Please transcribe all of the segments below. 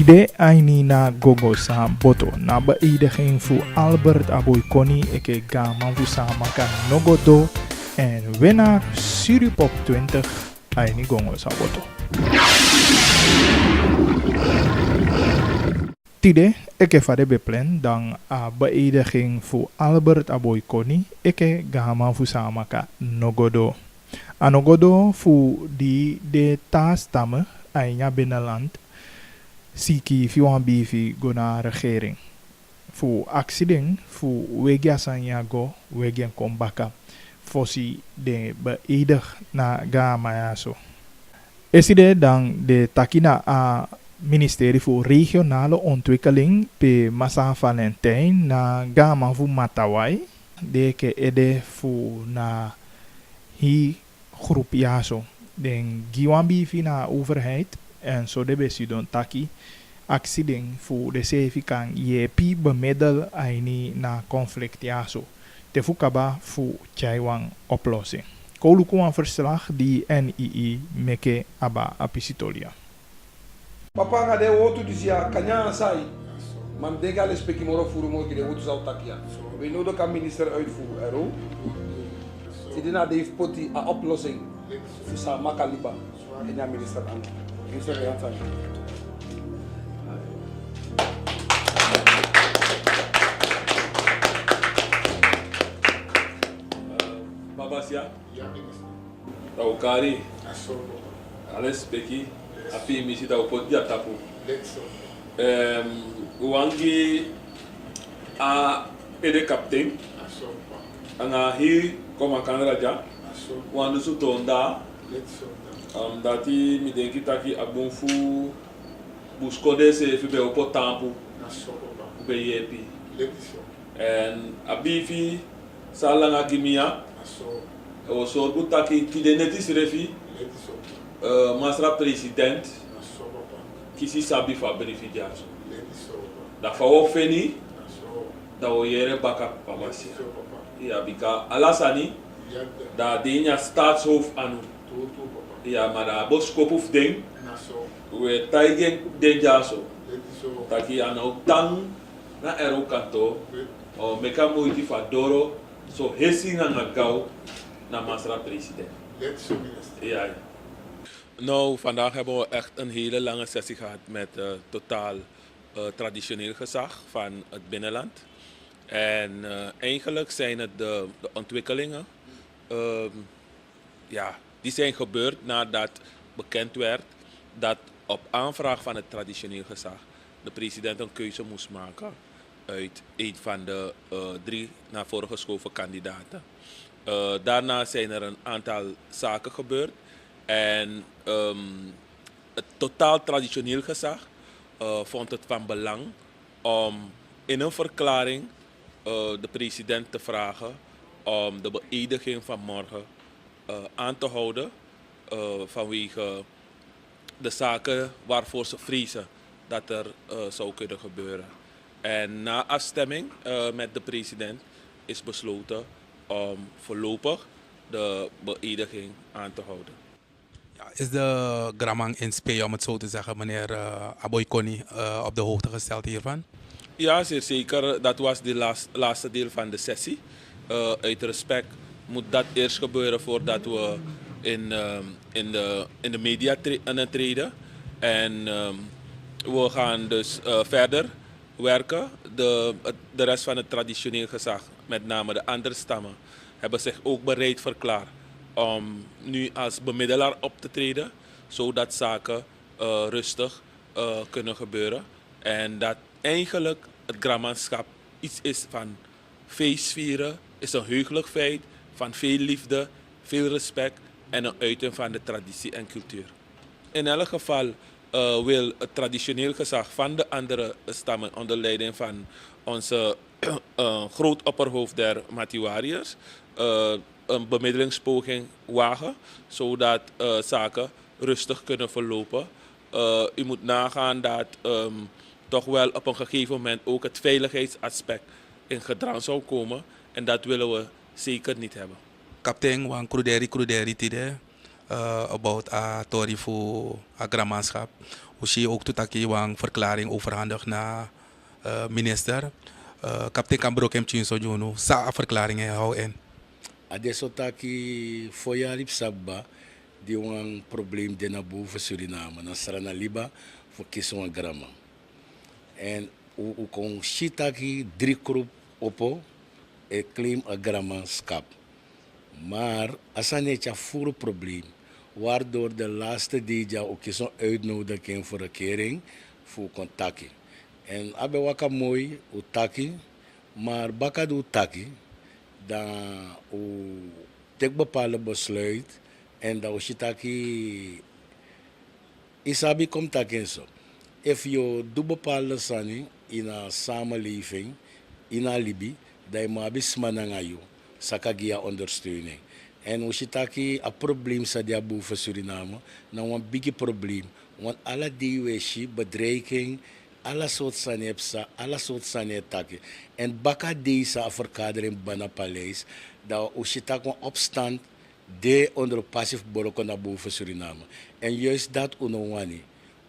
Tide aini na gogo sa boto na beëdiging voor Albert Aboykoni eke gaman fu sama kan nogodo en winnaar Suripop 20 aini gongo sa boto. Tide eke fade beplan dan a beëdiging voor Albert Aboykoni eke gaman fu sama ka nogodo. Anogodo fu di de taastammen ainya binnenland siki fi wan bifi go na regering. Fu accident fu wegya sanyago wegya kombaka fosi de beëdig na gama yaso. Eside dan de takina a ministerie voor regionale ontwikkeling pe Massa Valentijn na gama fu Matawai de ke ede fu na hi groep yaso. Den giwan bifi na overheid en zo de besidon taki accident voor de sefikan yepi bemiddel aini na conflict yaso. Te fukaba voor chaiwang oplossing. Koluku een verslag die NII meke aba apisitolia. Papa nga de wotu disia kanya sai. Mam dega les peki moro furu mo ki de wotu zal takia. We nodig kan minister uitvoeren ero. Sidina de poti a oplossing. Fusa makaliba. En ja minister aan. Minister de aantal. Babasia? Ja, minister. Taukari? Asolo. Alles peki? Api misi tau podia tapu. Wangi a ede kapten. Anga hi koma kanraja. Wandu su tonda. Dati mi denki taki abun fu buskode se fi be opo tampu. Be yepi. En abifi salanga gimia. O sorbu taki kideneti sirefi. Masra president kisi sabi fa beneficiario. Da fa wo feni da wo yere baka pamasi. Ja bika alasani da dinya staatshoofd anu. Ja maar da boskopuf ding. We taigen denjaso. Taki ano tang na ero kanto. O meka moiti fa doro so hesinga ngagau na masra president. Ja. Nou, vandaag hebben we echt een hele lange sessie gehad met totaal traditioneel gezag van het binnenland. En eigenlijk zijn het de ontwikkelingen die zijn gebeurd nadat bekend werd dat op aanvraag van het traditioneel gezag de president een keuze moest maken uit een van de 3 naar voren geschoven kandidaten. Daarna zijn er een aantal zaken gebeurd. En het totaal traditioneel gezag vond het van belang om in een verklaring de president te vragen om de beëdiging van morgen aan te houden vanwege de zaken waarvoor ze vrezen dat er zou kunnen gebeuren. En na afstemming met de president is besloten om voorlopig de beëdiging aan te houden. Is de Gramang in spe, om het zo te zeggen, meneer Aboykoni, op de hoogte gesteld hiervan? Ja, zeer zeker. Dat was de laatste deel van de sessie. Uit respect moet dat eerst gebeuren voordat we in de media treden. En we gaan dus verder werken. De rest van het traditioneel gezag, met name de andere stammen, hebben zich ook bereid verklaard om nu als bemiddelaar op te treden, zodat zaken rustig kunnen gebeuren. En dat eigenlijk het Gramanschap iets is van feestvieren, is een heugelijk feit van veel liefde, veel respect en een uiting van de traditie en cultuur. In elk geval wil het traditioneel gezag van de andere stammen onder leiding van onze grootopperhoofd der Matiwariërs een bemiddelingspoging wagen, zodat zaken rustig kunnen verlopen. U moet nagaan dat toch wel op een gegeven moment ook het veiligheidsaspect in gedrang zou komen en dat willen we zeker niet hebben. Kapitein, wan kruderi tide, about Tori voor grammaanschap. Hoe zie je ook toen ik een verklaring overhandig naar minister. Kapitein Kambrok hem tjin so jono sa verklaring hou in. Adesso taki foyarip sabba di een probleem de na boven Suriname na sarana liba voor kiso een grama. En u kon shitaki 3 kroep opo e claim a grama skap. Maar asane tja voor probleem waardoor de laatste DJ ook zo'n uitnodiging voor een kering voor contacten. En abe waka mooi utaki, maar baka do utaki, dan u tek bepaalde besluit en dan usitaki isabi komt taken zo. If je doet bepaalde sani in een samenleving, in een libi, dan je maar bismanangayo, sakagia ondersteuning. En als je taki een probleem sa dia boven Suriname, nou een big probleem, want alle die bedreiging, alle soort sanepsa, alle soort sanetaki. En baka deze verkadering bana paleis, dat als je taki een opstand de onder passief boroko naar boven Suriname. En juist dat unowani.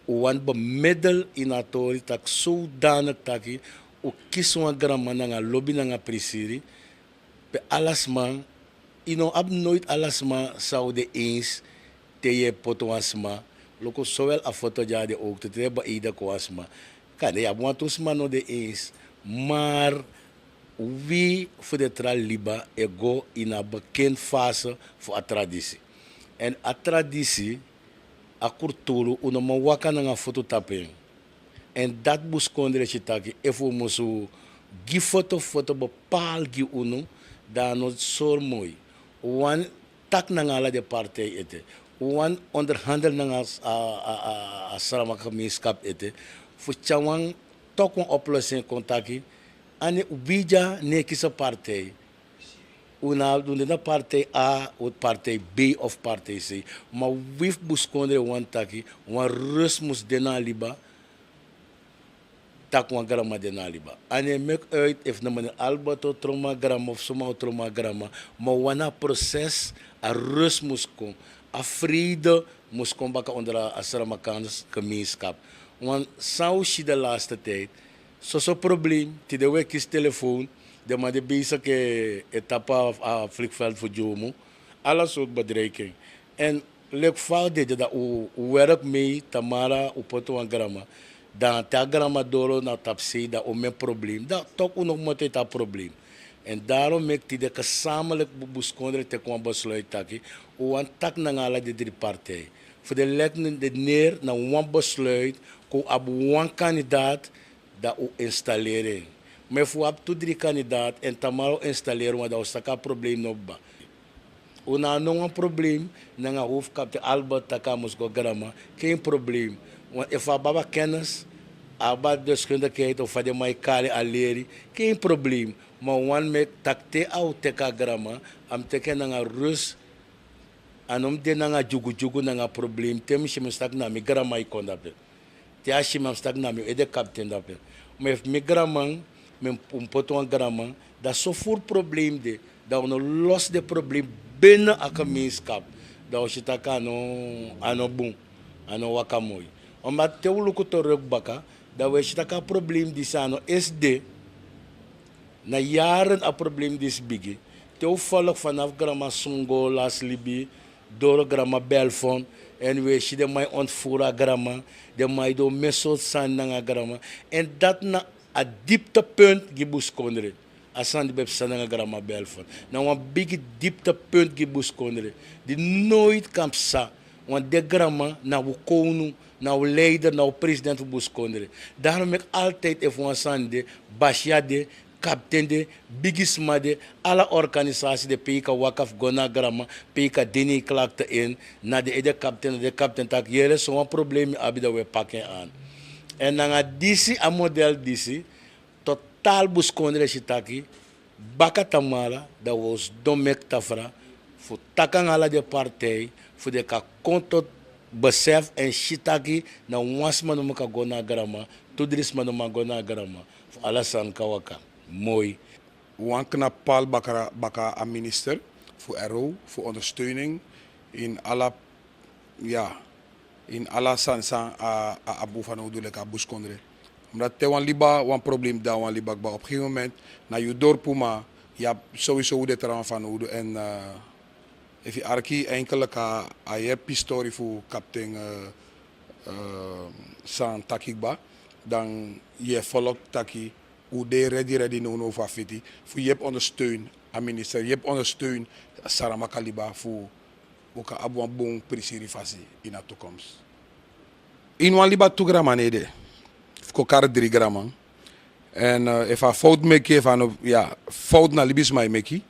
Uwan bemiddel in atori tak zodanig taki, u kies een gramma na lobby na prisiri, pe alasman, ab nooit alasma zou de eens te je potoasma, loko zowel a foto jade ook, te hebben ida koasma. Kan je abwantusma no de eens, maar wie voor de tra liba ego in een bekend fase voor a traditie. En a traditie, a kurtulu, unoma waka na nga foto tapeng. En dat buskondre chitaki, efo mosu, gi foto bepaal gi uno, dan no soor mooi. Wan tak na nga de partij ete. Wan onderhandel na nga sarama gemeenschap ete. Voor chawang tok een oplossing contacti. Ane ubija ne kisa partij. Una na partij A of partij B of partij C. Maar wif buskondre wan taki, wan rust mus dena liba. Tak wan grama dena liba. Ane mek uit if na meneer Alberto trauma grama of soma trauma grama. Maar wana proces a rust mus kom. A vrede mus kom baka onder a Saramakaans gemeenschap. Want zou je de laatste tijd zo'n probleem, die de weg is telefoon, de maar de bezig etapa vliegveld voor Jomo, alle soort bedreiging. En leuk fout dit dat u werk mee Tamara u poto een grama, dan ta grama doro na tapse dat o mijn probleem, dat toch nog moet dat probleem. En daarom maakt hij de gezamenlijk beschouder te komen besluit taki, u aan tak na alle de 3 partijen. Voor de lekken de neer na een besluit, ko ab een kandidaat dat u installeren. Maar voor ab 2-3 kandidaat en tamaro installeren, want dat is een probleem nog ba. Una nog een probleem, na nga hoofdkapitein Albert Takamus go grama, geen probleem. Want if baba kennis, aba deskundigheid of de mai kale aleri, geen probleem. Maar wan mek takte au teka grama, am teke na nga rus, anom de na nga jugu na nga probleem, tem shim stak na mi grama ikondape. Te ashim am stak na mi ede kapitein dape. Maar if mi grama, men poto een grama, dat zo voor probleem de, dat we los de probleem binnen een gemeenschap. Dat we zitten aan boom, aan wakamoy. Omdat te uluku to rugbaka, dat we zitten een probleem die zijn is de, na jaren een probleem die is bigi. Te volg vanaf grama Songo, Las Libi, door grama Belfon, en we zitten mij ontvoeren grama, de mij door mesot zijn na grama, en dat na a dieptepunt gibus kondre. Asan di bepsa nga grama Belfon. Na wan big dieptepunt gibus kondre. Die nooit kan sa. Want de grama na wukonu, na leider, na president bus kondre. Daarom ik altijd even wan sande, basjade, kapitein de, bigisma de, alle organisaties de peka wakaf gona grama, peka dini klakte in, na de kapitein tak jere zo'n probleem abida we pakken aan. En dan disi a model disi totaal buskondre shitaki baka tamala dat was domek tafra voor takang ala de partij voor de ka kontot besef en shitaki na wasma no maka gona grama tudrisma no ma gona grama voor alasan kawaka mooi. Wankna Paul Baka a minister voor RO, voor ondersteuning in alle ja, in alla sansa a abu van hoe doe ik a buskondre. Omdat te wan liba wan probleem daar wan liba op een gegeven moment na je dorp maar ja sowieso hoe dit eraan van hoe en if je arki enkele ka a je pistori voor kapitein san takikba dan je volk taki hoe de ready no over fiti voor je hebt ondersteun aan minister je hebt ondersteun Saramaka liba voor ook abu een bon prisirifasi in de toekomst. In wan liba 2 gram nede. Kokar 3 gram. En if a fout make van ja fout na libis mai meki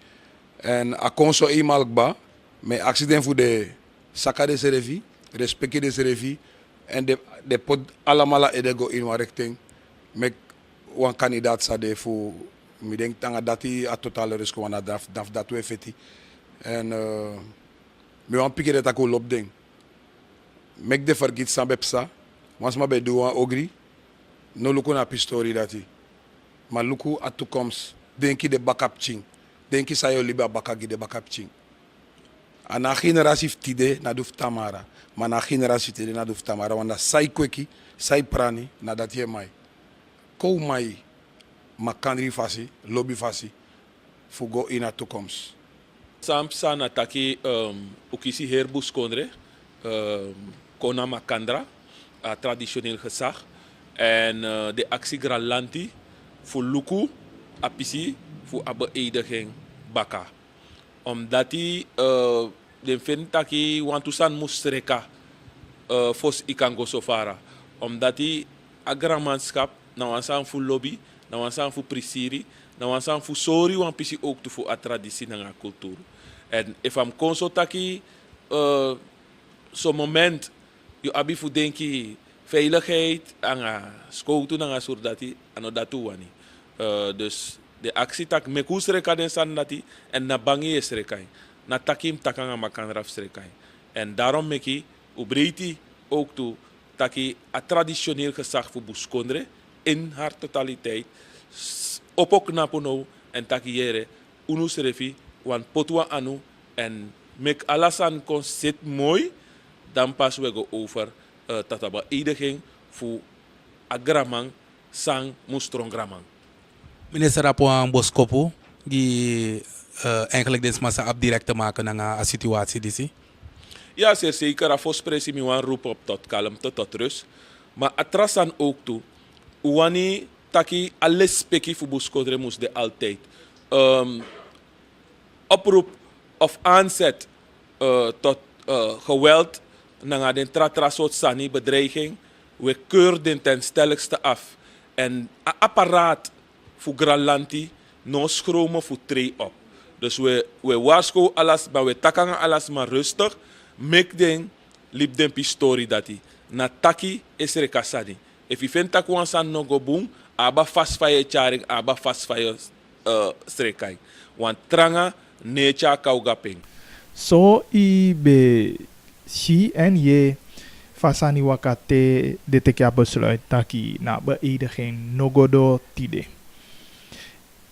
en a konso eenmaal ba met accident voor de saka de serevi respecte de serevi en de pot allemaal edego in een richting met een kandidaat sade voor me denk dat hij a totale risico wana dat we feti en me wan pique dat ako lop ding mek de vergit sambepsa once ma be do een ogri no luku na pistori dati maar luku a toekomst denki de backup ching denki sayo liba bakagi de backup ching ana generatie tide na duf tamara maar na generatie tide na duf tamara wanda sai kweki sai prani na dat je mai ko mai makandri fasi lobby fasi fugo in a toekomst Samsa na taki ukisi herbus kondre kona makandra a traditioneel gezag en de actie gralanti voor luku apisi voor beëdiging baka omdat die de vindt taki wantusan mustreka fos ikango sofara omdat die agramanschap na wansan voor lobby na wansan voor prisiri na wansan voor sori wan pisi ook te voor a traditie na cultuur en if am konso taki so moment je abi voor denki veiligheid aan schouten aan soordati aan datu wani dus de actie tak mekus rekaden san dati en na bangi is rekai na takim takanga makan raf rekai en daarom meki ubreiti ook toe taki a traditioneel gezag voor buskondre in haar totaliteit opok napono en taki yere unus refi wan potwa anu en mek alasan kon sit mooi dan pas we go over tataba iedereen voor agramang sang mustron gramang. Minister Rapuan Boskopo, die eigenlijk deze massa op direct te maken naar een situatie die. Ja, zeker. Afos presi mi wan roep op tot kalmte, tot rust. Maar atrasan ook toe. Wani taki alles speki voor buskodre moest de altijd. Oproep of aanzet tot geweld na den tratrasot sani bedreiging, we keurden ten stelligste af. En een apparaat voor Gralanti, no schromen voor tree op. Dus we waarschuwen alles, maar we takken alles maar rustig. Mek den, liep den pistori dati. Na taki is er kasadi. If you vind tak wan san no go boom, aba fast fire charing, aba fast fire strekai. Want tranga necha kaugaping. So be si en je fasani wakate de teke besluit taki na beëdiging nogodo tide.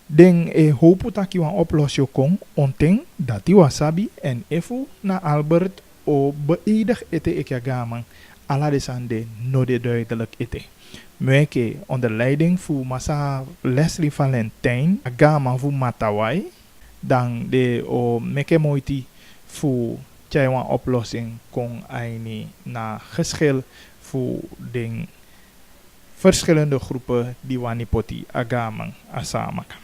Den hopu taki wan oplossing kon onteng dati wasabi en efu na Albert o beëdig ete ekagaman ala de sande no de duidelijk ete. Mweke onder leiding fu masa Leslie Valentijn agama fu matawai dan de o meke moiti fu Taiwan oplossing kon aini na geschil voor de verschillende groepen die wanipoti agaman asamaka.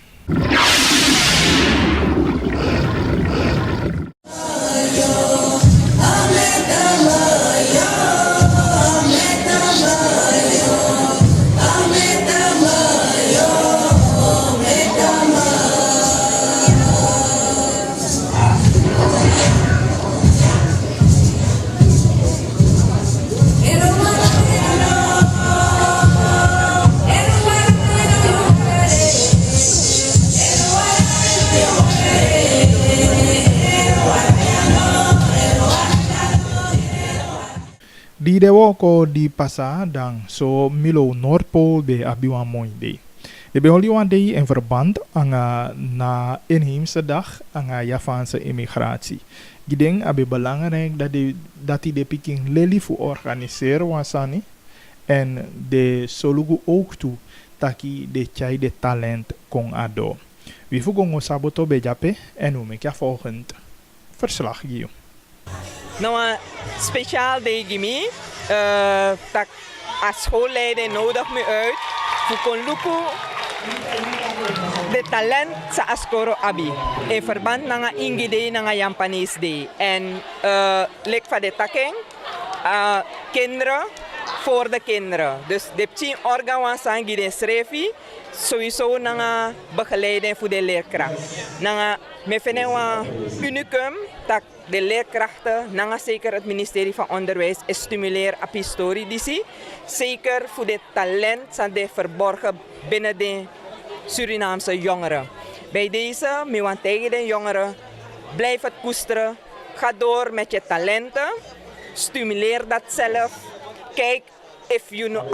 Di dewo ko di pasa dan so milo Noordpool de abiwan mooi de. De beholiwan de in verband anga na inheemse dag anga Javaanse immigratie. Gideng abe belangrijk dat die de piking leli voor organiseren wasani. En de solugu ook toe taki de chai de talent kon ado. We voegen saboto bejape en hoe ik volgend verslag geven. Nou, speciaal tegen mij, dat als schoolleider nodig me uit voor kon lukken de talent sa askoro abi in verband nanga ingide nanga Japanese day en lek van de taking kinderen voor de kinderen. Dus de team organ was aan schrijven sowieso nanga begeleiding voor de leerkracht. Nanga me vinden we unicum dat de leerkrachten, nanga zeker het ministerie van Onderwijs, stimuleren op historie disi. Zeker voor de talent zijn de verborgen binnen de Surinaamse jongeren. Bij deze, me want tegen de jongeren, blijf het koesteren. Ga door met je talenten. Stimuleer dat zelf. Kijk if you know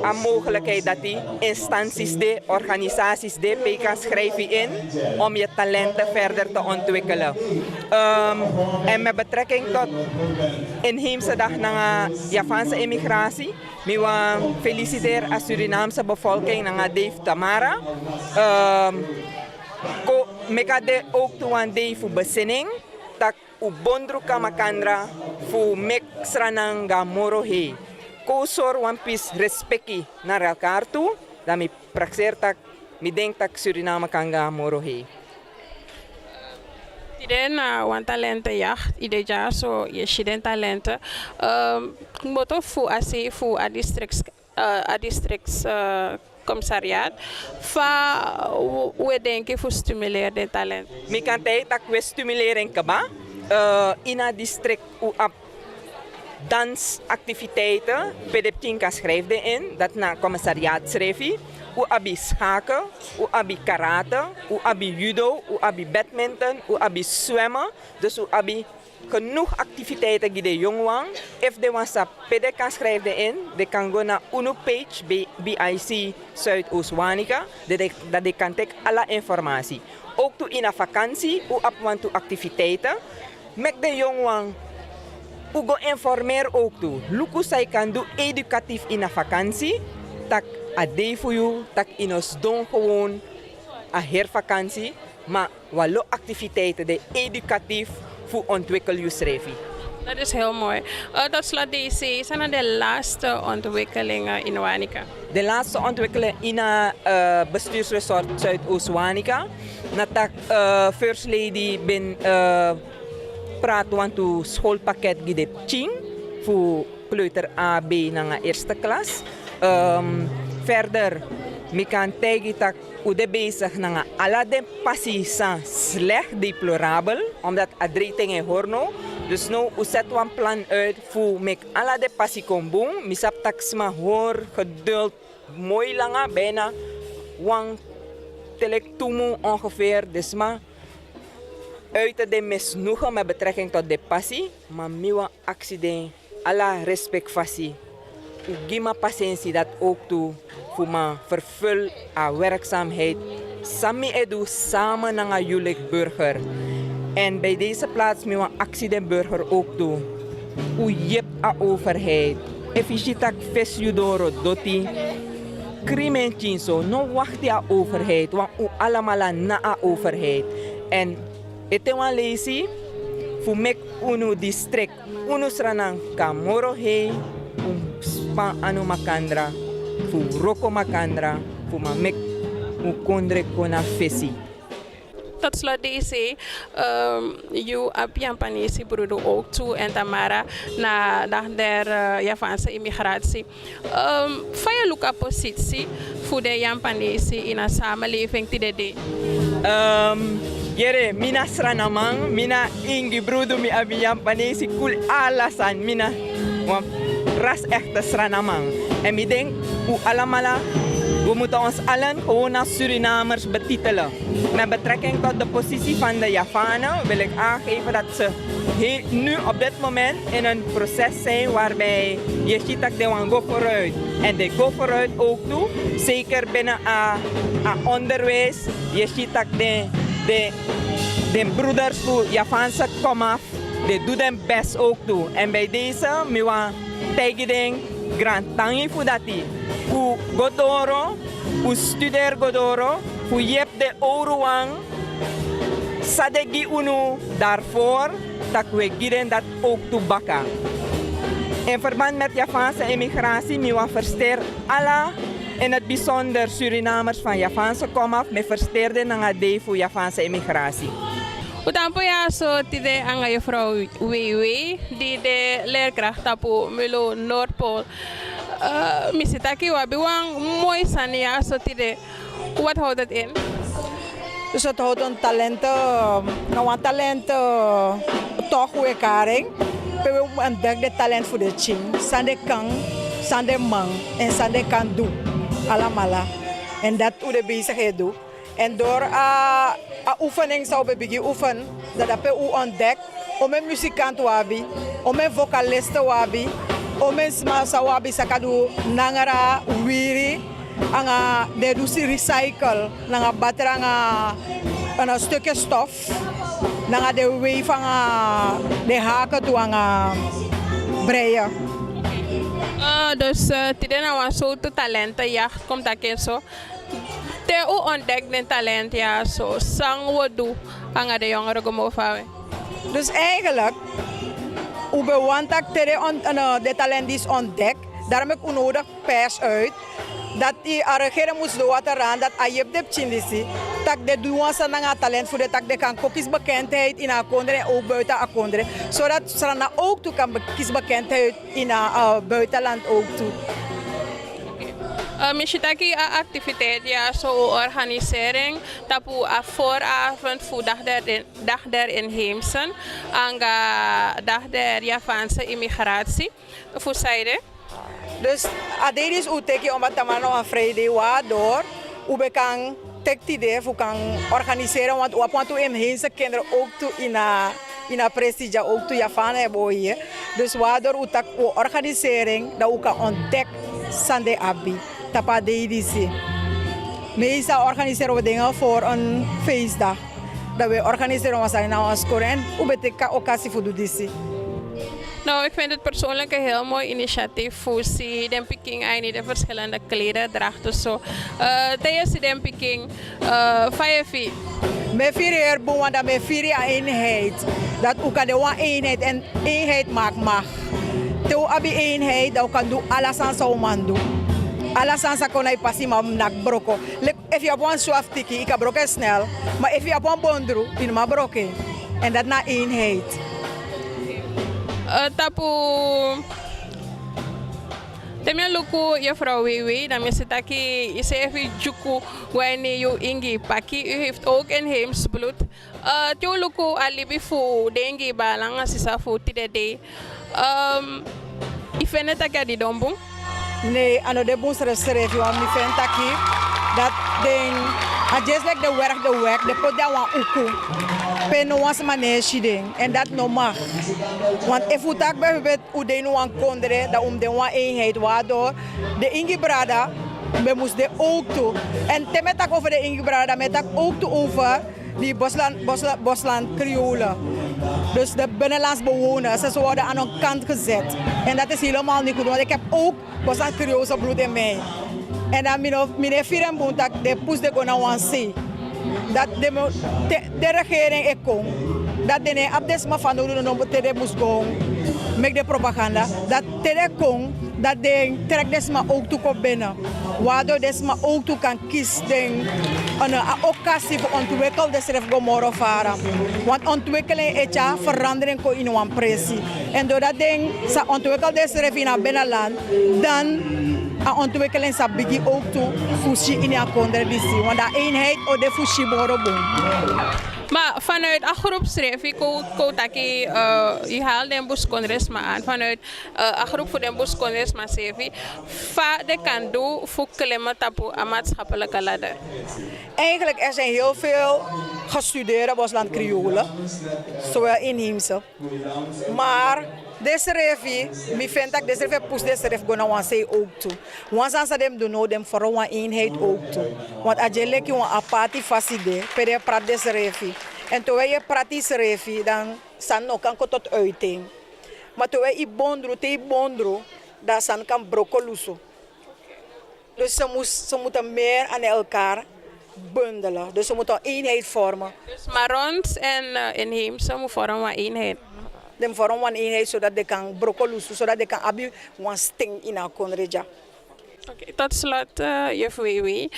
een mogelijkheid dat die instanties, de organisaties, de kan schrijven in om je talenten verder te ontwikkelen. En met betrekking tot inheemse dag naar Javaanse immigratie, ik feliciteer de Surinaamse bevolking naar Dave Tamara. Ik ga ook toe aan Dave voor bezinning. Dat ubondru kamakandra voor mexrananga morohe. Kosor one piece respecti naar elkaar toe. Dan ik praxeer dat ik denk dat Suriname kan gaan morohe. Iden wan talenten jacht ide ja so je shiden talenten moto fu asi fu a districts commissariat fa we denken fu stimuleer de talent. Mi kan tijd dat we stimuleren kaba in a district u ap dansactiviteiten pedeptin kan schrijven in dat na commissariat schrijven. U abi schaken, u abi karate, u abi judo, u abi badminton, u abi zwemmen. Dus u abi genoeg activiteiten die de jongwang. If de wansa pede kan schrijven in, de kan go naar UNO page BIC Zuidoost-Wanica. Dat de kan tek alle informatie. Ook toe in een vakantie, u ab want activiteiten. Met de jongwang. U go informeer ook toe. Luku zij kan doen educatief in een vakantie. Tak a day voor jou, tak in ons doen gewoon een hervakantie. Maar wat activiteiten de educatief voor ontwikkel je schrijven. Dat is heel mooi. Dat slaat deze zijn de laatste ontwikkelingen in Wanica. De laatste ontwikkelingen in het bestuursresort Zuidoost-Wanica. Nadat First Lady ben praat want to schoolpakket gide ching voor kleuter A, B naar eerste klas. Verder, ik kan tegen dat we bezig naar alle de passies zijn slecht deplorabel, omdat het dingen horno. Dus nu zet we een plan uit voor met alle de passie kon doen. Misap taksma hoor geduld mooi langer, bijna wang telek tumu ongeveer. Dus maar uit de misnoegen met betrekking tot de passie, maar miwa accident, alle respect fassie. Ik geef me patiëntie dat ook toe voor me vervul aan werkzaamheid. Sami edu samen naar jullie burger. En bij deze plaats met een accidentburger ook toe. U hebt a overheid. Efficiëntak fesjudoro doti. Crimen zo. No wacht ja overheid. Want u allemaal na a overheid. En het is een lezie. Voor mek unu district. Unu sranang kamoro hei. Spa anu makandra, fu roko makandra, fu mamek ukondre kona fesi. Tot slot deze, you ab Japanese broeder ook toe en Tamara na der Javaanse immigratie. Van je look positie voor de Japanese in een samenleving die de Jere, mina sranamang, mina ingi broeder mi ab Japanese kul alasan mina. Ras echte Sranamang. En ik denk, we moeten ons allen gewoon als Surinamers betitelen. Met betrekking tot de positie van de Javanen wil ik aangeven dat ze nu op dit moment in een proces zijn waarbij je ziet dat de go vooruit. En de go vooruit ook toe, zeker binnen het onderwijs. Je ziet dat de de broeders voor Javaanse komaf, die doen hun best ook toe. En bij deze, ik wil tegen grand tangi voor dat die. Voor Godoro, voor studeer Godoro, voor je hebt de oorwang, sadegi unu daarvoor, dat we giren dat ook toe bakken. In verband met Javaanse immigratie, ik wil versterken alle, in het bijzonder Surinamers van Javaanse komaf, met versterken naar de voor Javaanse immigratie. Utampo ya so tide anga juffrouw Wewe die de leerkracht tapu Milo Noordpool. Misitaki wabi wang mooi sania so tide. Wat houdt het in? Dus het houdt een talent toch weer karing. We ontdekken de talent voor de ching. Sande kan, sande man en sande kan doen. Allemaal. En dat hoe de bezigheid doet. En door oefening zou we beginnen oefenen, dat we ontdekt, om een muzikant wabi, om een vocalist wabi, om een smasa wabi sakadu nangara wiri, anga de dusi recycle, nanga batera een stukje stof, nanga de wee van de haken toe anga breien. Dus tiden was zo te talenten, ja, komt dat keer zo. Te u ontdekt de talent, ja, zo sang we doen aan de jongeren komen. Dus eigenlijk, hoe bewantak de talent is ontdekt, daarom heb ik nodig pers uit, dat die regering moest doen wat eraan, dat je de chindisi, dat de douança naar talent voor de tak de kan kiesbekendheid in Akondre en ook buiten Akondre, zodat ze ook toe kan kiesbekendheid in buitenland ook toe. Misschien activiteit, ja, zo organisering, tapu a vooravond voor dag der inheemsen, anga dag der Javaanse immigratie, voor zijde. Dus dit is hoe teken omdat we nog een vrijdag waardoor we kan tek idee voor kan organiseren, want we want we inheemse kinderen ook toe in een prestige ook toe Javaan hebben hier. Dus waardoor we organisering dat we kan ontdekken Sunday abi. Tapa de editie. Meestal organiseren we dingen voor een feestdag. Dat we organiseren we naar ons koren en we betekenen occasie voor de. Nou, ik vind het persoonlijk een heel mooi initiatief voor de Peking en de verschillende kleden drachten zo. Tijdens de Peking, Fayefi. Met vier boeren dat met vier eenheid. Dat ook kan de one eenheid en eenheid mag. Te abi eenheid dat kan doen alles aan zo'n man doen. Alles aan zo'n konai passie maar nak broko. If je hebt een swaf tiki, ik kan broken snel. Maar if je hebt een bondru, je mag broken. En dat na eenheid. Tapu temia luku juffrouw Wewe, dan is het aki is even juku wanneer je ingi paki, u heeft ook inheems bloed. Tio luku alibi fu dengi balang sisa fu tidede. Ik vind het aki di dombung. Nee, ano de boons reserve want mi vind aki dat den just like de werk, de pot daar wan uku. Pen was manage ding en dat no mag. Want if we tak bijvoorbeeld hoe de no wan kondre, dat de wan eenheid waardoor de ingebrada we moest de ook toe. En temet tak over de ingebrada, met tak ook toe over die Bosland Kriolen. Dus de binnenlands bewoners, ze worden aan een kant gezet. En dat is helemaal niet goed, want ik heb ook Bosland Krioolse bloed in mij. En dan meneer Firenboen, de poes de Gonawansi. Dat de regering ik kom. Dat de abdesma van de noemen moest gaan. Met de propaganda. Dat de kom, dat de trek desma ook toe komt binnen. Waardoor desma ook toe kan kiezen. Een occasie voor ontwikkelen de morgen varen. Want ontwikkeling is ja verandering in een pressie. En doordat ding ze ontwikkelen de in het binnenland, dan a ontwikkeling sa bigi ook toe fushi in a kondredisi. Want de eenheid of de fushi borobon. Maar vanuit een groep schrijf ik ook dat je haalt de buskondresma aan. Vanuit een groep voor de buskondresma schrijf ik de kan doen voor klemmen tapu aan maatschappelijke ladder. Eigenlijk er zijn heel veel gestudeerd Bosland Kriolen, zowel inheemse. Maar deze refi, mi vind dat deze refi poes deze refi gonna wan say ook toe. Want als ze doen nou, dem voor een eenheid ook toe. Want als je lekker een aparte faside, per je praat deze refi. En toen je praat deze refi, dan san no kan tot uiting. Maar toen je bondro, dan san kan brokoluso. Dus ze moeten meer aan elkaar bundelen. Dus ze moeten een eenheid vormen. Dus Marons en inheemse moeten vormen een eenheid. De vormen een eenheid zodat ze kan brokoluso, zodat ze kan hebben een sting in haar konreja. Oké, tot slot, juf Wewe,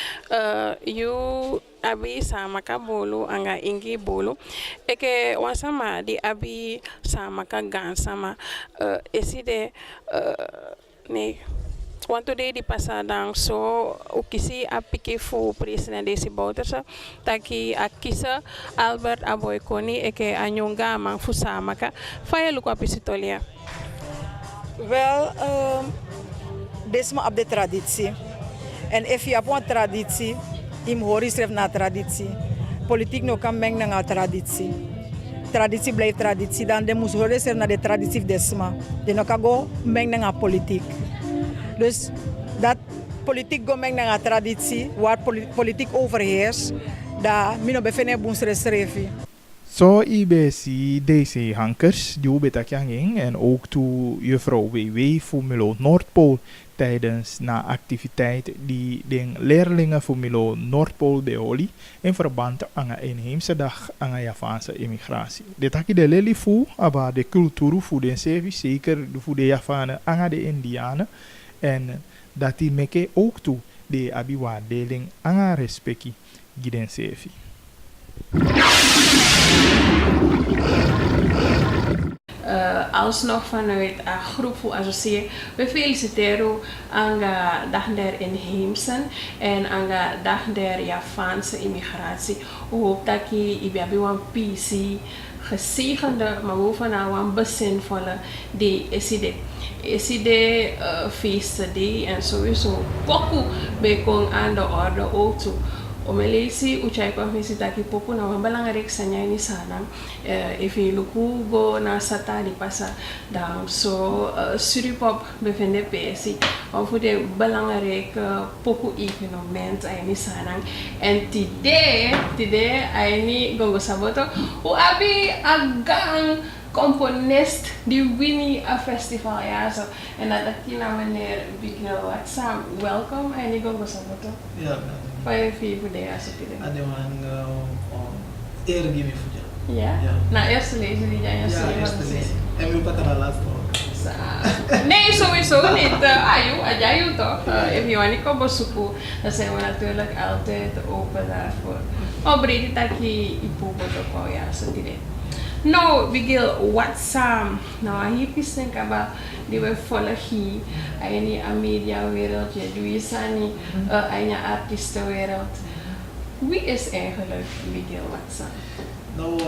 you abi samaka bolo anga ingi bolo. Eke wansama di abi samaka gansama eside nee. Want today di pasadang so ukisi apike fu president desi Bouterse taki akisa Albert Aboy Koni eke anyonga mang fu samaka faya luku apisitolia. Wel, dit is maar op de traditie. En als je hebt een traditie, je hoort schrijft naar traditie. Politiek no kan mengen naar traditie. Traditie blijft traditie, dan de moet horen schrijven naar de traditie desma. De no kan go mengen naar politiek. Dus dat politiek go mengen naar traditie, waar politiek overheerst, daar mino bevinden boensre schrijven. Zo IBC deze hankers die betakjanging en ook toe juffrouw WW voor Milo Noordpool tijdens na activiteit die de leerlingen voor Milo Noordpool beoli in verband aan de inheemse dag aan de Javaanse immigratie. Dit hakje de lely voor, maar de cultuur voor de service zeker voor de Javanen aan de Indianen en dat die meke ook toe de abiwaardeling aan respectie giden sevi. Alsnog vanuit een groep voor associëren. We feliciteren aan de dag der inheemsen en aan de dag der Javaanse immigratie. We hopen dat je bij een PC gezegende, maar ook van een bezinvolle die is de feesten die en sowieso poku bekong aan de orde ook toe. Omelesi uchai kwa mesi taki popo na belangrijk sanyai sana if you look go na sata di pasa dan so suripop bevende pesi of de belangrijk popo evenement ai sana en tide ai ni gongo saboto u abi agang componist die Winnie a festival ja zo en dat kina meneer Bigel Watsam welcome ai ni gongo saboto ja. Vai voor de eerste keer. Ada yang air game fuja. Ja. Na eerste lezen die jij ja, eerste lezen. En we pakken de laatste. Nee, sowieso niet. Ajayu toch? If you want to bezoeken, dan zijn we natuurlijk altijd open daarvoor. Maar breed dat je ipo ook wel ja, zo direct. Nou, Bigel, wat nou hier is denk ik die we volgen hier in de mediawereld, die is in de artiestenwereld. Wie is eigenlijk Bigel Watsam? Nou,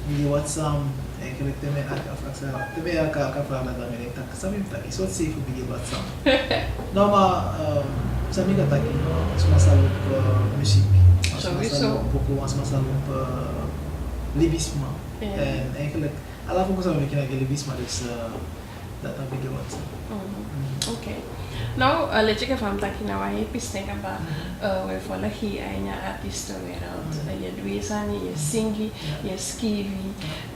Bigel Watsam eigenlijk teme aka fala da mene tak sami taki so safe Bigel Watsam. Nou maar sami ka taki masalah muziek. Sowieso. Poco masalah libisme. En eigenlijk, alla volgens mij ben ik libisme, dus dat heb ik geworden. Oké. Nou, let je van dat je nou een piste kan ba, we volgen hier in je artiestenwereld. Je doet zani, je zingt, je skivi,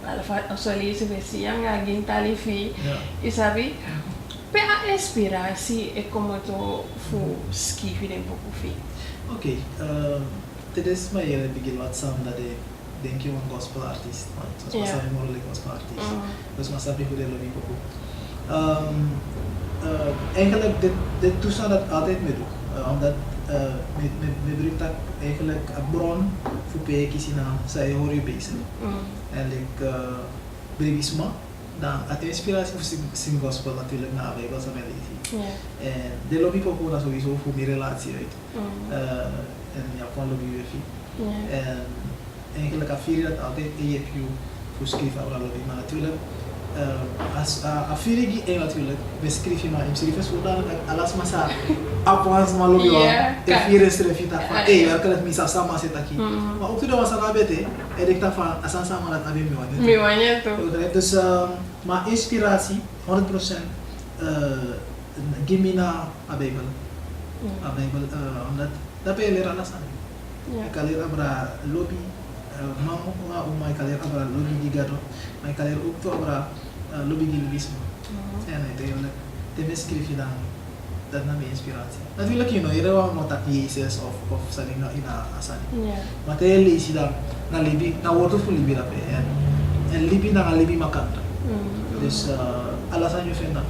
alvast zo lezen we zien, je gaat geen talifi, isabi. Per inspiratie, ik kom to voor skivi den bokufi. Oké, dit is mijn hele begin wat samen dat ik denk je een gospel artiest, want zoals we zeggen, een gospel artiest. Dus maar sabi hoe de lobby boku. Eigenlijk dit toestaan dat altijd mee doe, omdat me brengt dat eigenlijk een bron voor peekjes in aan zij hoor je bezig. En ik brevisme, dan het inspiratie voor zing gospel natuurlijk na wij was aan mij leven. En de lobby boku dat sowieso voor mijn relatie uit. En ja, van lobby wifi. En eigenlijk afvier dat altijd EFU voor schrijven over lobby, maar natuurlijk a firigi natuurlijk beschrijf maar in schrijven zodat alles masa apans malo yo e fire strefita fa werkelijk misa sama zit aquí maar ook toen was aan abete ik dacht van asan sama dat abi mi wanneer toch dus maar inspiratie 100% gimina abebel omdat dat ben je leren alles aan kalier abra lobby mamo nga umay kalier abra lobby gigado may kalier ook to abra lobby gilismo en het de beschrijf je dan dat naar mijn inspiratie natuurlijk you know je wel moet dat jezus of something nou in asani maar te lees je dan na libi na woord voor libi dat en libi na libi makanta dus alles aan je vindt dat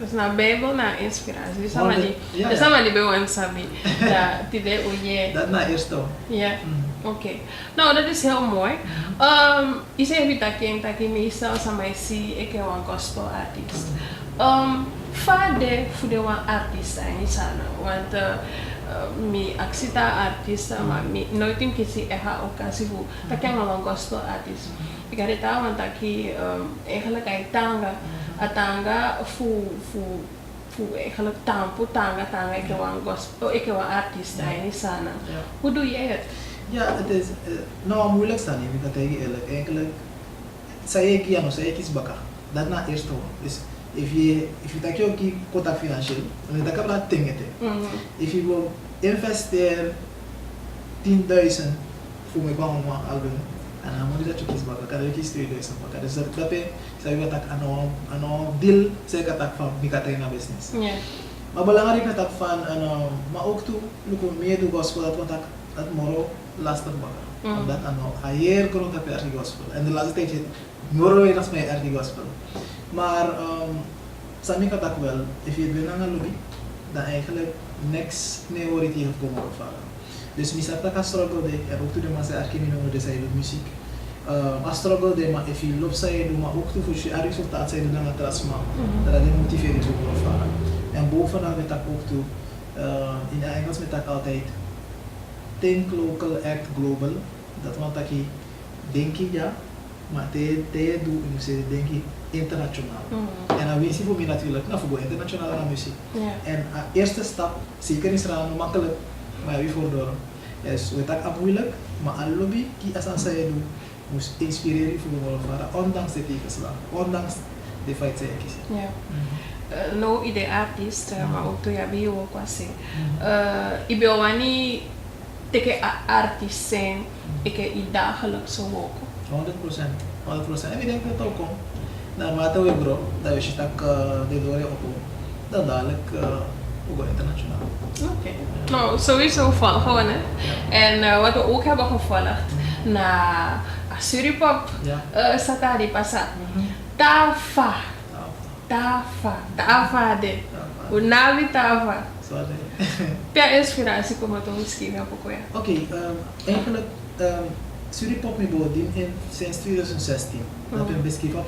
dus na Bijbel na inspiratie. Dus sama die bewan sabi. Da tide oye. Dat na eerst toch. Ja. Oké. Nou, dat is heel mooi. Je zei dat je meestal sama isi ik heb een gospel artiest. Fade voor de one artiest en is aan, want mi accepta artiest maar mi nooit in kisi occasie voor dat ik een gospel artiest. Ik had het aan want ik eigenlijk tanga atanga fu eigenlijk tanga ik een gospel ik een artiest en is aan. Hoe doe jij het? Ja, het is nou moeilijk staan ik dat eigenlijk zei ik ja nog zei ik is baka dat na eerst toch dus if you take your contact financieel dan dat kan dat dingen if you wil investeren 10.000 voor mijn album en dan moet je dat je kies baka kan je kies 2.000 baka dus dat ben saya kata ano deal saya kata van mikatena business maar belangrijk kata van maar ook toe lukken meer do gospel dat moro lastig baka omdat ayer grond heb je gospel en de laatste tijd moro weer als mij erg gospel maar sami kata wel if je bent aan lobby dan eigenlijk next priority heeft komen ervaren dus misata ka struggle de en ook toe de massa arkimino de zij doet muziek a struggle de maar if je loopt zij doet maar ook toe voor je resultaat zij doet dan atras maar dat de motiveren toe ervaren en bovenaan met dat ook toe in Engels met dat altijd think local act global dat want dat je denk je ja maar te doe denk je internationaal. En dan wens je voor mij natuurlijk voor internationale muziek. En eerste stap, zeker is het makkelijk, maar wie voor door. Dus we tak moeilijk, maar al lobby die als aan zij doen, moest inspireren voor de Wolfara, ondanks de tegenslag, ondanks de feit zij kiezen. No ide artist, maar ook toen je bij ook was. Ik ben wani teke artist zijn, ik heb dagelijks zo ook. 100%. En ik denk dat ook komt. Naarmate we grow, dat we tak de dore op, dan dadelijk ook internationaal. Oké. Nou, sowieso volgen hè. En wat we ook hebben gevolgd na Suripop, Satari Pasa, Tafa de, Unavi Tafa. Per inspiratie komen te misschien op Oké, eigenlijk Suripop me bodin in sinds 2016. Dat ben beschreven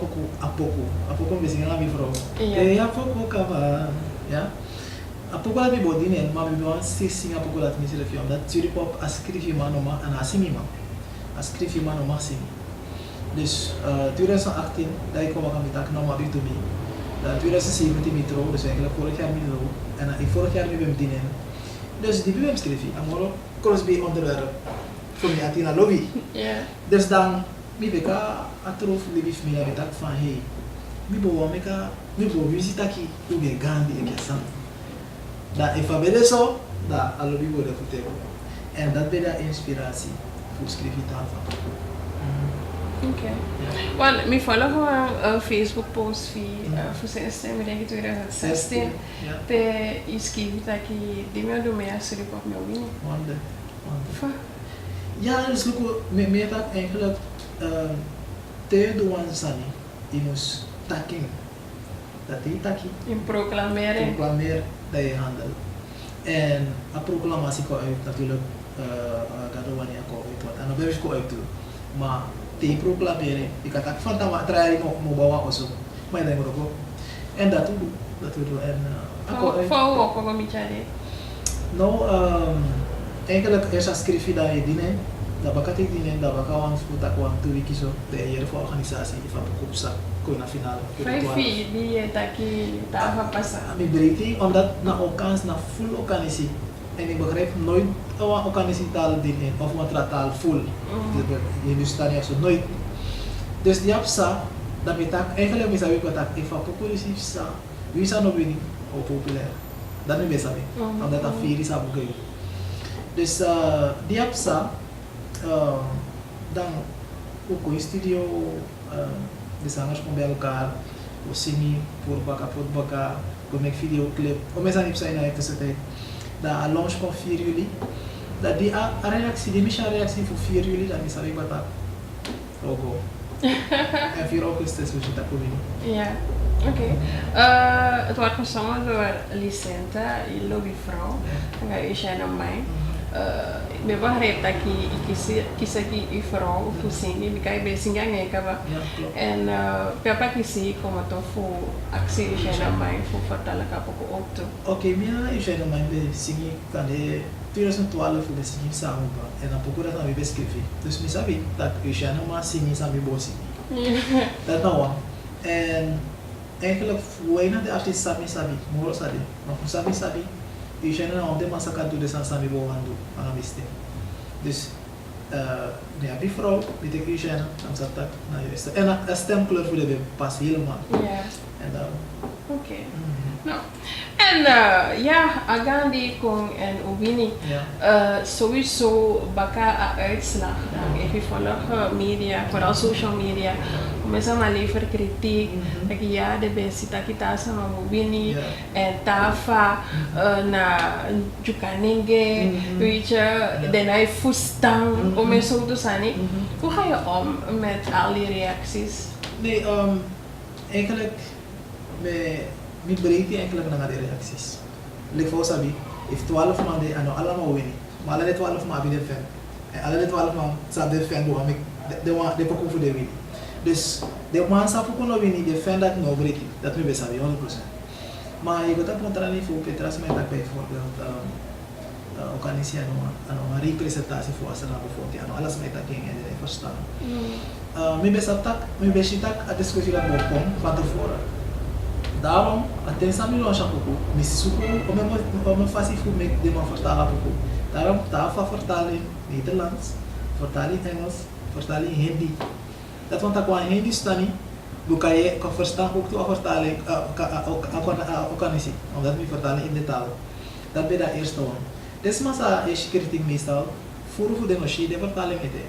apoko bezig na mevrouw. Ja, apoko kava, ja. Apoko la me bodin en maar we gaan zien apoko dat me zegt dat Suripop ascrive je man oma en asimi man. Ascrive je man oma simi. Dus 2018 dat ik kwam met dat nou maar bij me. 2017 metro, dus eigenlijk vorig jaar metro en vorig jaar nu ben bedienen. Dus die ben schreef ik amoro crossby onderwerp. Voor mij had hij een lobby. Dus dan, ik atrof lief me met dat van hey, ik wil visita aquí, ik ben Gandhi en Kessan. Dat if ik zo, dat een lobby worden vertellen. En dat ben de inspiratie voor schrijven daarvan. Oké. Want ik volg een Facebook post voor 16, ik denk 2016. Te schrijven dat ik die me doe mee als Suripop me opnieuw. Ja, dus met dat eigenlijk te doen sani in ons taking. Dat die taki. In proclameren. Proclameer dat je handel. En een proclamatie komt uit natuurlijk dat wanneer komt uit wat. En dan ben je uit doen. Maar te proclameren, ik had van dat wat draaien op bawa also. Maar dat moet ook. En dat we doen. En voor ook een beetje. Nou, eigenlijk eerst schrijf je dat je dienen. dat baka tik dinen, dat baka wang futak wang 2 weken zo, de hier voor organisatie van Koepsa, kon na finale. 5 die taki tava passa. Ik breed omdat na okans na full organisatie. En ik begrijp nooit een organisatie taal dinen of een taal full. Je dus staan je zo nooit. Dus die apsa, dat betekent eigenlijk misawi wat ik even popularief sa, wie sa no winning of populair. Dat is best wel, omdat dat 4 is aan het dus die apsa, dan ook in studio, de zangers komen bij elkaar, we zingen voor baka, we maken videoclip. Om eens aan die zijn in tussentijd. Dat een launch van 4 juli. Dat die reactie, die missie reactie voor 4 juli, dat is alleen wat dat. Logo. En 4 augustus, we zitten daar Ja, oké. Het wordt gezongen door Licenta, je lobbyvrouw. Dan ga je naar mij. Ik ben begrepen dat ik kies die vrouw voor zingen. Ik heb zingen en en papa kies komen toch voor actie naar mij voor vertellen ik ook toe. Oké, ik ga naar mij zingen kan de 2012 voor de zingen samen en dan poco dat we beschrijven. Dus ik weet dat ik ga naar mij zingen samen met dat nou en eigenlijk weinig de artiest sabi, moro sabi, maar sabi. Ik ga naar de massa kan doen de samen doen aan wisten. Dus ja, die vrouw die ik ga dan zat dat naar juist. En een stemkleur voor de pas helemaal. Ja. En dan. Oké. Nou. En ja, Agandi Kong en Ubini, sowieso baka uitslag dan even volgen media, vooral social media. Mensen maar liever kritiek, dat ja de beste dat kita sama Ubini en Tafa na Jukanenge, weet je, dan hij fustang om en zo te zijn. Hoe ga je om met al die reacties? Nee, eigenlijk mi breedte eigenlijk naar de reacties. Like voor sabi, if 12 man de ano allemaal winnen, maar alle 12 man hebben de fan. En alle 12 man sabi de fan boven de pokoe voor de winnen. Dus de man sabi kunnen winnen, de fan dat no breedte, dat nu besabi 100%. Maar je gaat op een voor Petras met dat bijvoorbeeld organisatie een representatie voor Asana bijvoorbeeld, ano alles met dat ging en de verstaan. Mi besatak, mi besitak a discussie dat boven van tevoren. Daarom, atenção me longe pouco, me suco, o meu fácil foi me de uma fortala pouco. Daarom, tava fortalen Nederlands, fortalen Engels, fortalen Hindi. Dat want dat qua Hindi stani, bukan je kan verstaan ook toe fortalen, ook niet, omdat we fortalen in de taal. Dat ben de eerste one. Dus massa is kritiek meestal, voor de notie de fortalen met de.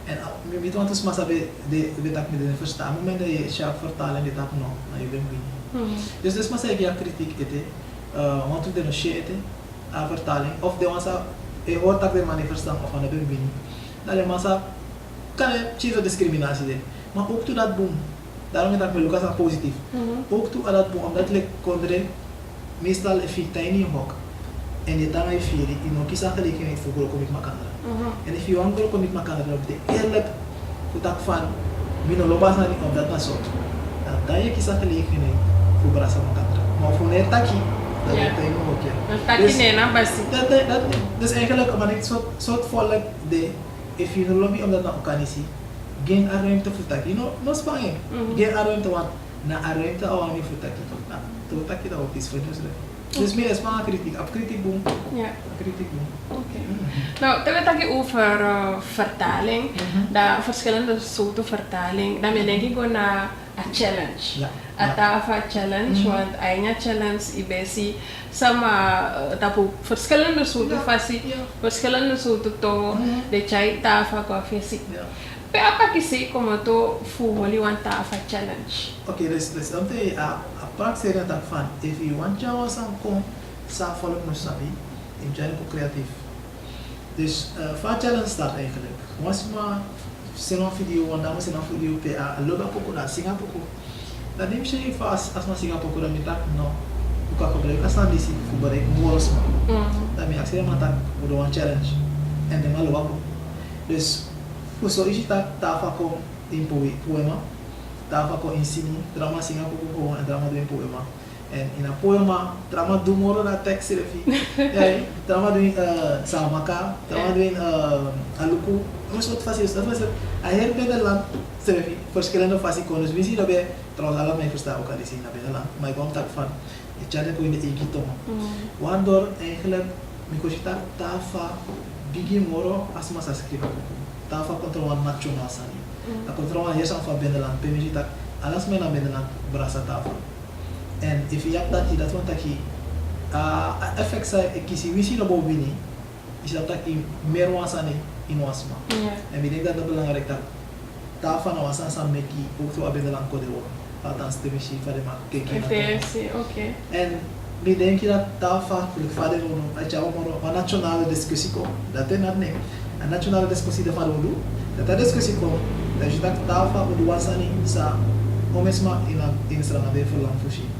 En met want dus massa de tak met de verstaan, moment dat je sharp fortalen de tak nog, na je bent binnen. Dus dus massa ik kritiek ete, want we de notie ete, a vertaling of de massa hoort dat de manifestaan of aan de binnen. Dat de massa kan je cheese discriminatie de, maar ook toe dat boom. Daarom is dat met Lucas positief. Ook toe dat boom, omdat ik kondre meestal effect tiny hok. En je dan je vier, je nog kies aangelegenheid voor groot comic makandra. En if you want groot comic makandra, op de eerlijk voor dat van mino lobas na op dat na zo. Dan je kies aangelegenheid voor brasa makandra. Maar voor net taki, dat is het nog ook ja. Taki nee na basi. Dat dus eigenlijk maar ik soort volk de if you lobby om dat na okanisi, geen ruimte voor taki. No spang. Geen ruimte want na ruimte awang ni voor taki. Na to taki dat ook is voor dus. Dus meer is maar kritiek, op kritiek boom. Ja. Kritiek boom. Oké. Nou, dan weet ik over vertaling. Dat verschillende soorten vertaling. Dan denk ik gewoon naar een challenge. Ja. Atafa challenge, want eindnya challenge ibesi sama tapu verschillende soorten fasi, verschillende soorten to de chai tafa koffie. Pe apa kisi como to fuholi wan tafa challenge. Oké, dus dan te apart zeggen dat van if you want jou sam kom sa volk no sabi, in jij ook creatief. Dus van challenge start eigenlijk. Was maar sino video, wanda mo sino video pe a loba poko na singa poko. Dan neem je vast als maar singa poko dan metak no. Uka gebruik as dan disi fu bereik moros ma. Dan me actie matak udo one challenge. En de malo wako. Dus so is dat tafa ko in poema. Tafa ko in sini, drama singa poko ko en drama do in poema. En in een poema, trama doen moro na tekst refi. Ja, trama doen samaka, trama doen aluku. Een soort fasie, dat was het. Hij bij de land, refi. Verschillende fasie konus. We zien dat bij, trouwens alle mij verstaan ook al die zien naar binnen land. Maar ik kwam tak van, ik chat ook in de Egito. Waardoor eigenlijk, ik was tak tafa, bigi moro, as massa schrijven. Tafa controle nationaal sani. A controle hier zijn van binnenland, permissie tak, alles mij naar binnenland, brasa tafa. En if je hebt dat want dat je effect zei, ik kies je wisi no bini, is dat je meer wasani in wasma. En ik denk dat het belangrijk dat daarvan wasan samen met die ook zo abende lang code worden. Althans de missie van de man kijken. Oké. En ik denk dat daarvan voor vader no, als je een nationale discussie komt, dat is niet nee. Een nationale discussie de vader doen, dat discussie komt, dat je dat daarvan moet wasani sa omesma in strana de verlang voorzien.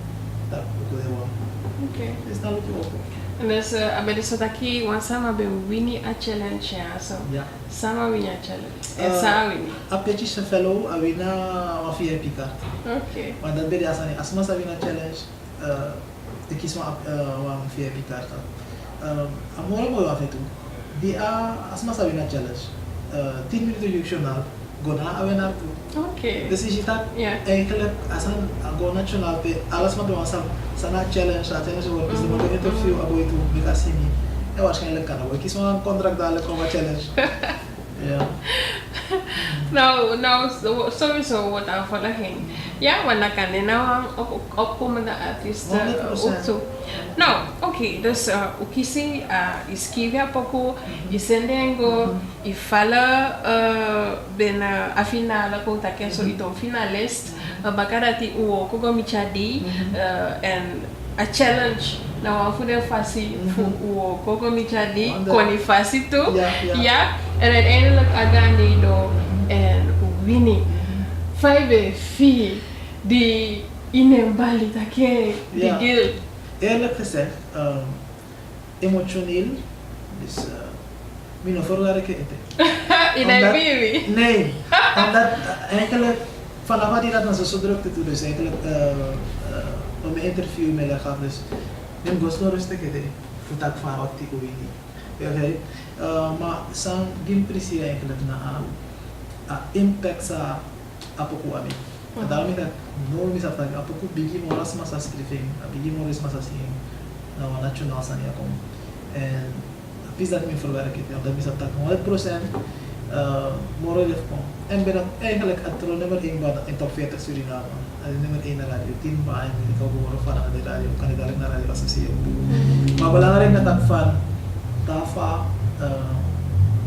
Dat ook wel. Oké. Is dat ook wel. En dus abedi sotaki wan sama be winnie a challenge ya so. Ja. Sama winnie a challenge. En sa winnie. Apetje se fellow awina wa VIP card. Oké. Want dat ben je asma sa wina challenge. Ik kies maar wa VIP card. Amora mo wa fetu. Die asma sa wina challenge. 10 minuten journaal. Gona awena toe. Oké. Dus is dat eigenlijk als een go nationaal pe alles wat doen sana challenge wordt. Dus de moet interview aboy toe because simi. En waarschijnlijk kan ook. Ik kies maar een contract dadelijk om een challenge. Ja. Nou, sowieso wordt aan volging. Ja, want dan kan je nou opkomende artiesten ook zo. Nou, oké, dus ukisi iskivia poko, isendengo, ifala binnen a finale kota kenzo itom finalist, bakarati uo kogo michadi en a challenge. Nou, voor de fasie voor uo kogo michadi, koni fasie toe. Ja, en uiteindelijk Aganido en Winnie. 5-4 die inembali take die guild. Eerlijk gezegd, emotioneel, dus ik ben voorwaardig eten. In een baby? Nee, omdat eigenlijk vanaf wat hij dat zo druk te doen, dus eigenlijk om een interview met haar gaf, dus ik ben zo rustig eten, voor dat van wat ik weet niet. Maar zijn geen precies eigenlijk na impact sa apoku ami. En daarom is dat nooit mis afdaan. Apoku bigi moras masa skriving, bigi moras masa singing. Nou, nationaal san ja kom. En pis dat me verwerken. Dat mis afdaan 100% moral heeft kom. En ben eigenlijk het nummer 1 in top 40 Suriname. Nummer 1 radio, 10 baan ik ook horen van de radio, kan ik dadelijk naar radio associëren. Maar belangrijk dat dat van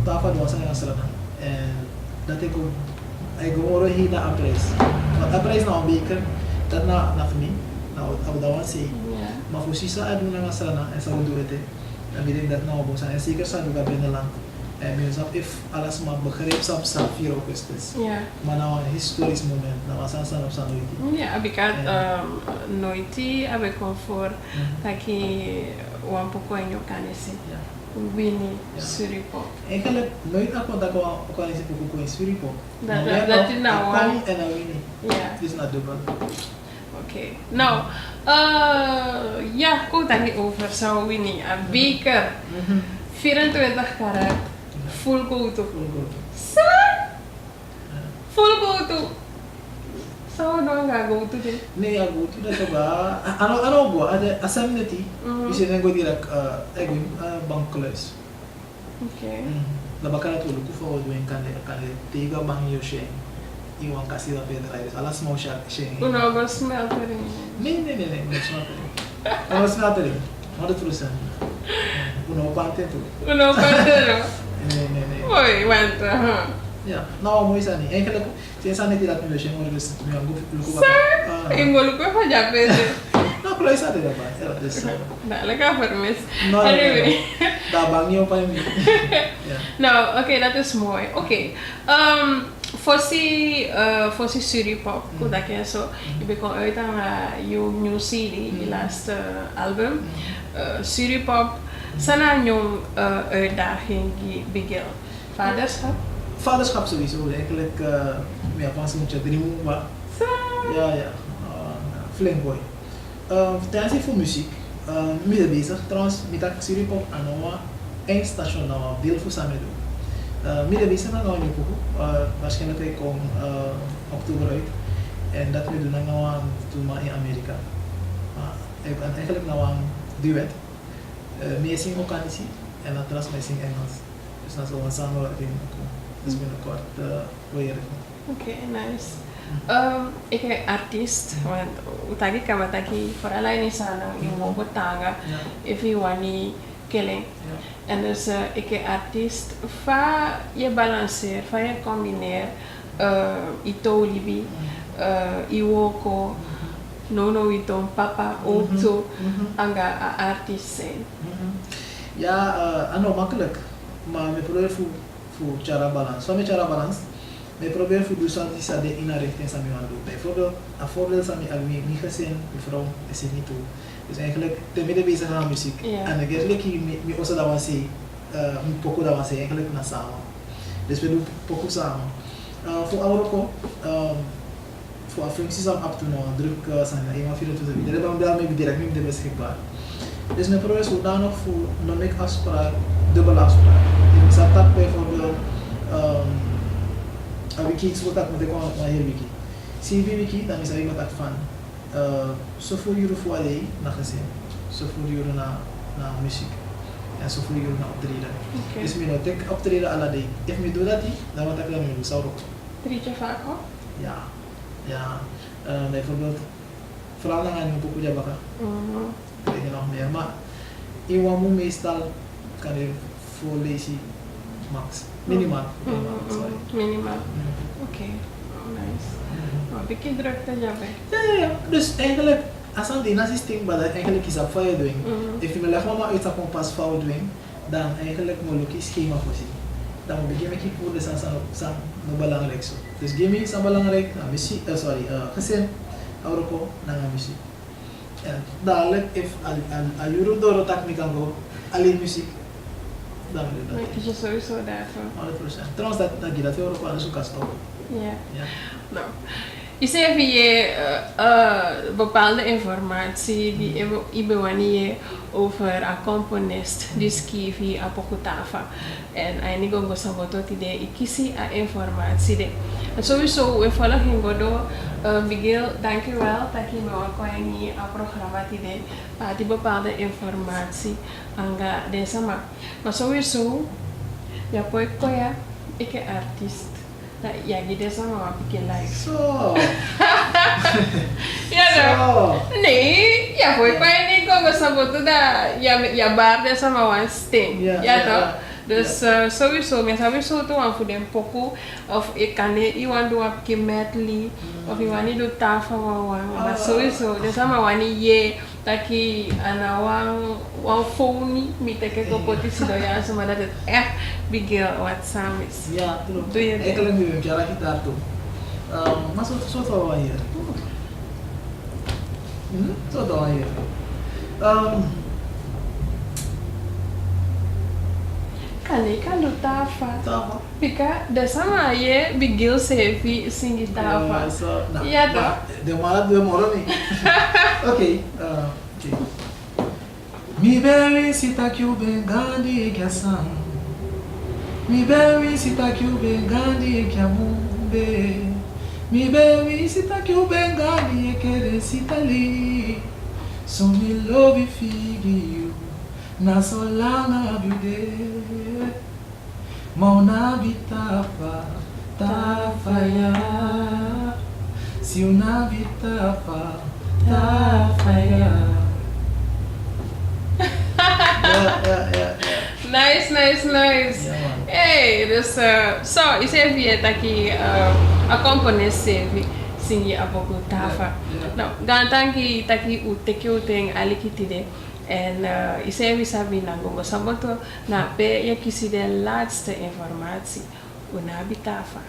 Tafa doa sa nga sila and dati ko ay gumoro hina ang price. Ang price na ang baker dat na me na abdawan si mafusisa adu na nga sila na sa udurete. En ik denk dat nou boos en zeker zijn we binnenland. En minstens if alles maar begreep sa 4 augustus. Maar nou een historisch moment. Nou was aan op sa noiti. Ja, because noiti abe comfort taki wan poko en yo kanisi. Winnie Suripop. Eigenlijk nooit ako dat ik kan eens even in Suripop. Dat is nou one en een Winnie. Ja. Het is not dubbel. Oké. Nou, ja, goed dan niet over zo Winnie. Een beker. 24 karat. Full go-to. Full go-to. Sao não gago tu de? Nee, gago tu dah coba. Ano bo? Ada asam nanti. Bisa nego direct bangkules. Okay. Labakala tu luku fa odo en kane tiga bang yo she. Iwan kasih la pedra aires. Alas mau she. Uno go smell teri. Nee, no smell teri. No smell teri. Ada terusan. Uno pante tu. Uno pante no. Nee. Oi, wanta, ha. Ja, nou mooi zijn niet. Eigenlijk zijn niet dat nu zijn, maar dus nu aan luku. Sir, in luku fa ja pede. Nou, klopt dat er bij. Ja, dus. Nah, lekker vermis. No, anyway. Daar bang je op aan mij. Nou, oké, dat is mooi. Oké. Voor si Suripop, hoe dat je zo, je bent uit aan je nieuwe CD, je laatste album, Suripop. Sana jong uitdaging die begin. Vaderschap? Vaderschap sowieso, eigenlijk, ja, pas moet je 3 maar. Ja, flink boy. ten aanzien van muziek, midden bezig. Trouwens, met dat Suripop aan een eindstation nou een beeld voor samen doen. Midden bezig dan nou niet waarschijnlijk kom oktober uit. En dat we doen dan nou toen maar in Amerika. Ik ben eigenlijk nou een duet. Meer zing ook aan en dan trouwens mij zing Engels. Dus dat is wel een samenwerking. Dus binnenkort weer. Oké, nice. Ik ben artiest, want utagi kama taki vooral in sana in Wobotanga, if you want killing. En dus ik ben artiest, va je balanceer, va je combineer, ito libi, iwoko, nono ito papa, ook zo, anga artiest zijn. Ja, ano makkelijk, maar we proberen voor cara balans. Van cara balans. We proberen voor dus dat de in een richting samen aan doen. Bijvoorbeeld, een voorbeeld samen aan mijn gezin, mevrouw, is het niet toe. Dus eigenlijk, ten midden bezig aan muziek. En eigenlijk, we ook dat was een poco dat was eigenlijk naar samen. Dus we doen poco samen. Voor Auroko, voor functies aan op te nemen, druk zijn, eenmaal 24 uur. Dat hebben we direct niet beschikbaar. Dus we proberen zodanig voor nog een afspraak, dubbele afspraak. Dus dat bijvoorbeeld. A wiki iets wat ik moet doen maar heel wiki. CV wiki dan is er iemand van zoveel euro voor alleen naar gezin, zoveel euro naar muziek en zoveel euro naar optreden. Dus ik moet ik optreden alle dag. If ik doe dat niet, dan wat ik dan doen zou ook. Treed je vaak op? Ja. Bijvoorbeeld vooral dan aan een boekje bakken. Krijg je nog meer, maar in wat moet meestal kan je voorlezen max. Minimaal. Minimaal. Oké. Nice. Een beetje drukte jij Ja. Dus eigenlijk, als een systeem, maar eigenlijk is dat voor je doen. Als je me legt maar uit dat pas fout doen, dan eigenlijk moet je schema voorzien. Dan moet je beginnen voor de zijn belangrijk zo. Dus gaming is belangrijk, muziek, gezin, Auroko, naar muziek. En dadelijk, als je door het tak niet kan gaan, alleen muziek. Dan wil je dat. Maar kies je sowieso daarvoor? 100%. Trouwens, dat je dat ook aan de zoek kan stoppen. Ja. Nou, je zei via bepaalde informatie die je wanneer over een componist die schreef via Apokutafa. En eigenlijk ook zo wat idee, ik kies die informatie. En sowieso, we volgen Godo. Miguel, dankjewel dat je me ook in een programma die bepaalde informatie aan deze maakt. Maar sowieso, ja, ik ben artiest. Ja, je deze maar een beetje live. Zo! Ja, no? Nee, ja, ik niet komen saboten dat ja, bar deze maar een sting. Ja, toch? Dus sowieso, maar sowieso toe aan voor den poco of ik kan niet iemand doen op je medley of iemand niet doen tafel maar sowieso, dus allemaal wanneer je dat je aan een phone met de competitie doet ja, maar dat het echt big wat samen is. Ja, klopt. Eigenlijk nu heb je dat gitaar toe. Maar zo toch wel hier. Zo toch wel hier. Kan do tafa. Pika, dessa maie bigil sevi singi tafa. Ja toch? Demora niet. Oké. Mi bewi sita kyube gandi kyasam. Mi bewi sita kyube gandi kyamube. Mi bewi sita kyube gandi ekere sitali. So me love figi you. Na solana bude Mauna bitapa Tafaya Si una bitapa Tafaya Yeah. Nice. Hey, dus so, is even je taki a componist sevi singi aboku tafa. Nou, dan tanki taki uteki uteng alikitide. En ik zei na gongo saboto na pe je kies de laatste informatie. Una bitafa.